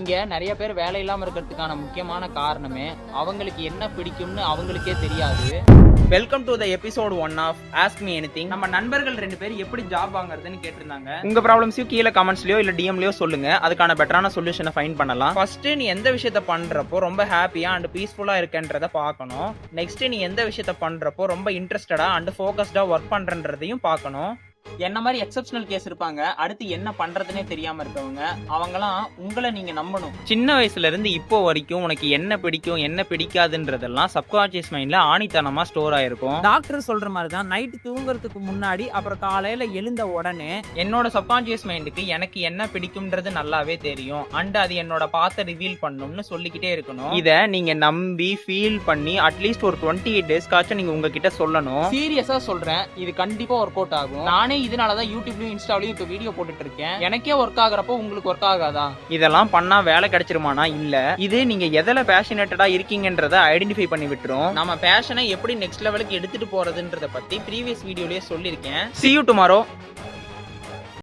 இங்க நிறைய பேர் வேலை இல்லாம இருக்கிறதுக்கான முக்கியமான காரணமே அவங்களுக்கு என்ன பிடிக்கும்னு அவங்களுக்கே தெரியாது. Welcome to the episode 1 of ask me anything. நம்ம நண்பர்கள் 2 பேர் எப்படி ஜாப் வாங்குறதுன்னு கேட்டிருந்தாங்க. உங்க ப்ராப்ளம்ஸையும் கீழே கமெண்ட்ஸ்லயோ இல்ல டிஎம்லயோ சொல்லுங்க, அதுக்கான பெட்டரான சொல்யூஷனை ஃபைண்ட் பண்ணலாம். ஃபர்ஸ்ட் நீ எந்த விஷயத்த பண்றப்போ ரொம்ப ஹாப்பியா அண்ட் பீஸ்ஃபுல்லா இருக்கன்றத பார்க்கணும். நெக்ஸ்ட் நீ எந்த விஷயத்த பண்றப்போ ரொம்ப இன்ட்ரெஸ்டடா அண்ட் ஃபோக்கஸ்டா ஒர்க் பண்றன்றதையும் பார்க்கணும். என்ன மாதிரி எக்ஸப்ஷனல் கேஸ் இருப்பாங்க, அடுத்து என்ன பண்றதுனே தெரியாம இருக்கவங்க, அவங்கலாம் உங்களை நீங்க நம்பணும். சின்ன வயசுல இருந்து இப்போ வரைக்கும் உனக்கு என்ன பிடிக்கும் என்ன பிடிக்காதுன்றதெல்லாம் சப்கான்சியஸ் மைண்ட்ல ஆணித்தனமா ஸ்டோர் ஆயிருக்கும். டாக்டர் சொல்ற மாதிரி தான் நைட்டு தூங்குறதுக்கு முன்னாடி அப்புறம் காலையில எழுந்த உடனே என்னோட சப்கான்சியஸ் மைண்டுக்கு எனக்கு என்ன பிடிக்கும்ன்றது நல்லாவே தெரியும் அண்ட் அது என்னோட பாத்த ரிவீல் பண்ணும்னு சொல்லிக்கிட்டே இருக்கணும். இத நீங்க நம்பி ஃபீல் பண்ணி அட்லீஸ்ட் ஒரு 28 டேஸ்க்காச்சும் நீங்க உங்ககிட்ட சொல்லணும். சீரியஸா சொல்றேன், இது கண்டிப்பா ஒர்க் அவுட் ஆகும். நானே இதனாலதான் யூடியூப்லயும் இன்ஸ்டாவிலயும் இப்ப வீடியோ போட்டுட்டு இருக்கேன். எனக்கே ஒர்க் ஆகுறப்போ உங்களுக்கு ஒர்க் ஆகாதா? இதெல்லாம் பண்ணா வேலை கிடைச்சிருமானா? இல்ல. இது நீங்க எதுல பேஷனேட்டடா இருக்கீங்கன்றத ஐடென்டிஃபை பண்ணி விட்டுரும். நம்ம பேஷனை எப்படி நெக்ஸ்ட் லெவலுக்கு எடுத்துட்டு போறதுன்றத பத்தி ப்ரீவியஸ் வீடியோலயே சொல்லியிருக்கேன். See you tomorrow.